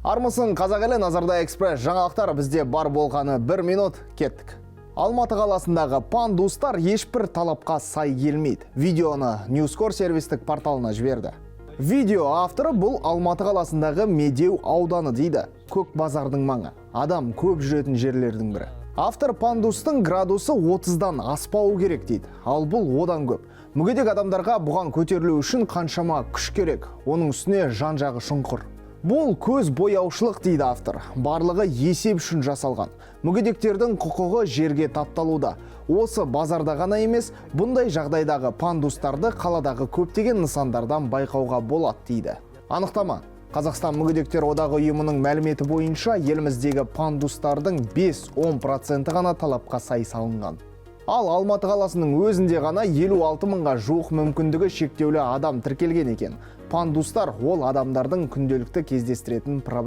Армысын қазақ елі, Назарда Экспресс жаңалықтар бізде бар болғаны 1 минут кеттік. Алматы қаласындағы пандустар ешбір талапқа сай келмейді. Видеоны Newscore сервистік порталына жіберді. Видео авторы бұл Алматы қаласындағы Медеу ауданы дейді. Көк базардың маңы. Адам көп жүретін жерлердің бірі. Автор пандустың градусы 30-дан аспауы керек дейді. Ал бұл одан көп. Мүгедек адамдарға бұған көтерілу үшін қаншама күш керек. Оның үстіне жан-жағы шұңқыр. Бұл көз бояушылық дейді автор. Барлығы есеп үшін жасалған. Мүгедектердің құқығы жерге тапталуда. Осы базарда ғана емес, бұндай жағдайдағы пандустарды қаладағы көптеген нысандардан байқауға болады дейді. Анықтама. Қазақстан мүгедектер одағы ұйымының мәліметі бойынша еліміздегі пандустардың 5-10% ғана талапқа сай салынған. Ал Алматы қаласының өзінде ғана 56 мыңға жуық мүмкіндігі шектеулі адам тіркелген екен. Пандустар ол адамдардың күнделікті кездестіретін проблема.